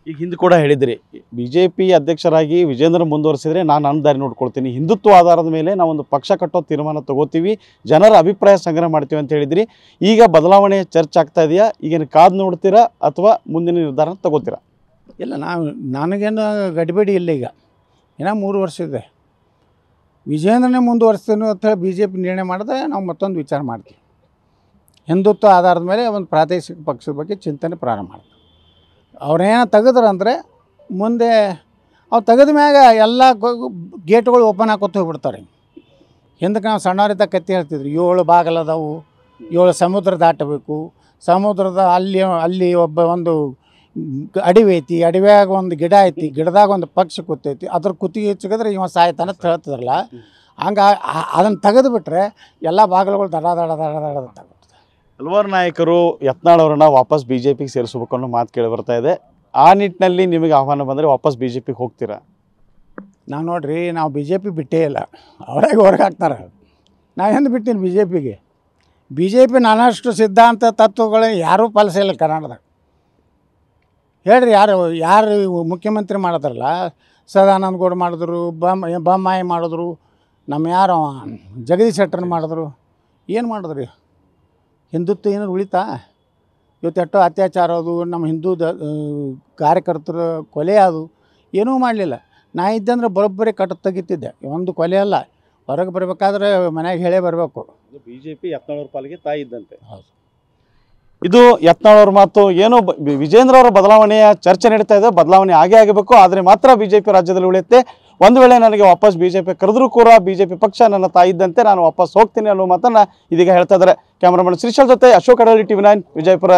ಈಗ ಹಿಂದೆ ಕೂಡ ಹೇಳಿದ್ರಿ BJP ಅಧ್ಯಕ್ಷರಾಗಿ ವಿಜೇಂದ್ರ ಮುಂದುವರಿಸಿದ್ರೆ ನಾನು ನನ್ನ ದಾರಿ ನೋಡ್ಕೊಳ್ತೀನಿ, ಹಿಂದುತ್ವ ಆಧಾರದ ಮೇಲೆ ನಾವೊಂದು ಪಕ್ಷ ಕಟ್ಟೋ ತೀರ್ಮಾನ ತಗೋತೀವಿ, ಜನರ ಅಭಿಪ್ರಾಯ ಸಂಗ್ರಹ ಮಾಡ್ತೀವಿ ಅಂತ ಹೇಳಿದ್ರಿ. ಈಗ ಬದಲಾವಣೆ ಚರ್ಚೆ ಆಗ್ತಾ ಇದೆಯಾ? ಈಗೇನು ಕಾದು ನೋಡ್ತೀರಾ ಅಥವಾ ಮುಂದಿನ ನಿರ್ಧಾರ ತಗೋತೀರಾ? ಇಲ್ಲ, ನನಗೇನು ಗಡಿಬಿಡಿ ಇಲ್ಲ. ಈಗ ಏನೋ 3 ವರ್ಷ ಇದೆ, ವಿಜೇಂದ್ರನೇ ಮುಂದುವರಿಸ್ತೀನಿ ಅಂತೇಳಿ BJP ನಿರ್ಣಯ ಮಾಡಿದ್ರೆ ನಾವು ಮತ್ತೊಂದು ವಿಚಾರ ಮಾಡ್ತೀವಿ. ಹಿಂದುತ್ವ ಆಧಾರದ ಮೇಲೆ ಒಂದು ಪ್ರಾದೇಶಿಕ ಪಕ್ಷದ ಬಗ್ಗೆ ಚಿಂತನೆ ಪ್ರಾರಂಭ ಮಾಡ್ತೀವಿ. ಅವ್ರೇನೋ ತೆಗೆದ್ರಂದರೆ ಮುಂದೆ ಅವ್ರು ತೆಗೆದ ಮ್ಯಾಗ ಎಲ್ಲ ಗೇಟ್ಗಳು ಓಪನ್ ಹಾಕೋತ ಹೋಗ್ಬಿಡ್ತಾರೆ. ಹಿಂದಕ್ಕೆ ನಾವು ಸಣ್ಣವರಿದ್ದ ಕತ್ತಿ ಹೇಳ್ತಿದ್ವಿ, 7 ಬಾಗಿಲದಾವು, 7 ಸಮುದ್ರ ದಾಟಬೇಕು, ಸಮುದ್ರದ ಅಲ್ಲಿ ಒಂದು ಅಡವಿ ಐತಿ, ಅಡವಿಯಾಗ ಒಂದು ಗಿಡ ಐತಿ, ಗಿಡದಾಗ ಒಂದು ಪಕ್ಷಿ ಕೂತೈತಿ, ಅದ್ರ ಕುತ್ತಿಗೆ ಚಿಗಿದ್ರೆ ಇವ ಸಾಯ್ತಾನೆ ಅಂತ ಹೇಳ್ತಿದ್ರಲ್ಲ. ಹಂಗೆ ಅದನ್ನು ತೆಗೆದುಬಿಟ್ರೆ ಎಲ್ಲ ಬಾಗಿಲುಗಳು ದಡ ದಡ ದಡ ದಡ ತಗೋತದೆ. ಹಲವಾರು ನಾಯಕರು ಯತ್ನಾಳ್ ಅವರನ್ನ ವಾಪಸ್ BJPಗೆ ಸೇರಿಸಬೇಕು ಅನ್ನೋ ಮಾತು ಕೇಳಿ ಬರ್ತಾ ಇದೆ. ಆ ನಿಟ್ಟಿನಲ್ಲಿ ನಿಮಗೆ ಆಹ್ವಾನ ಬಂದರೆ ವಾಪಸ್ BJPಗೆ ಹೋಗ್ತೀರಾ? ನಾವು ನೋಡ್ರಿ, ನಾವು BJP ಬಿಟ್ಟೇ ಇಲ್ಲ, ಅವರಾಗಿ ಹೊರಗೆ ಹಾಕ್ತಾರೆ. ನಾವು ಎಂದು ಬಿಟ್ಟಿನಿ BJP ನಾನಷ್ಟು ಸಿದ್ಧಾಂತ ತತ್ವಗಳನ್ನ ಯಾರೂ ಪಾಲಿಸಿಲ್ಲ ಕರ್ನಾಟಕದಾಗ. ಹೇಳ್ರಿ, ಯಾರು ಮುಖ್ಯಮಂತ್ರಿ ಮಾಡಿದ್ರಲ್ಲ, ಸದಾನಂದ ಗೌಡ ಮಾಡಿದ್ರು, ಬೊಮ್ಮಾಯಿ ಮಾಡಿದ್ರು, ನಮ್ಮ ಯಾರು ಜಗದೀಶ್ ಶೆಟ್ಟರ್ ಮಾಡಿದ್ರು. ಏನು ಮಾಡಿದ್ರಿ? ಹಿಂದುತ್ವ ಏನಾರು ಉಳಿತಾ? ಇವತ್ತು ಎಷ್ಟೋ ಅತ್ಯಾಚಾರ ಅದು, ನಮ್ಮ ಹಿಂದೂ ಕಾರ್ಯಕರ್ತರು ಕೊಲೆ ಅದು, ಏನೂ ಮಾಡಲಿಲ್ಲ. ನಾ ಇದ್ದಂದ್ರೆ ಬರೋಬ್ಬರಿ ಕಟ್ಟು ತೆಗಿತಿದ್ದೆ. ಒಂದು ಕೊಲೆ ಅಲ್ಲ, ಹೊರಗೆ ಬರಬೇಕಾದ್ರೆ ಮನೆಯಾಗ ಹೇಳೇ ಬರಬೇಕು. BJP ಯತ್ನಾಳ್ ಅವ್ರ ಪಾಲಿಗೆ ತಾಯಿ ಇದ್ದಂತೆ. ಹೌದು, ಇದು ಯತ್ನಾಳ್ ಅವ್ರ ಮಾತು. ಏನು ವಿಜೇಂದ್ರ ಅವರ ಬದಲಾವಣೆಯ ಚರ್ಚೆ ನಡೀತಾ ಇದೆ, ಬದಲಾವಣೆ ಆಗಬೇಕು, ಆದರೆ ಮಾತ್ರ BJP ರಾಜ್ಯದಲ್ಲಿ ಉಳಿಯುತ್ತೆ. ಒಂದು ವೇಳೆ ನನಗೆ ವಾಪಸ್ BJP ಕರೆದ್ರೂ ಕೂಡ BJP ಪಕ್ಷ ನನ್ನ ತಾಯಿ ಇದ್ದಂತೆ, ನಾನು ವಾಪಸ್ ಹೋಗ್ತೀನಿ ಅನ್ನೋ ಮಾತನ್ನು ಇದೀಗ ಹೇಳ್ತಾ ಇದ್ದಾರೆ. ಕ್ಯಾಮರಾಮನ್ ಶ್ರೀಶಾಲ್ ಜೊತೆ ಅಶೋಕ್ ಅಡಳಿ, TV9 ವಿಜಯಪುರ.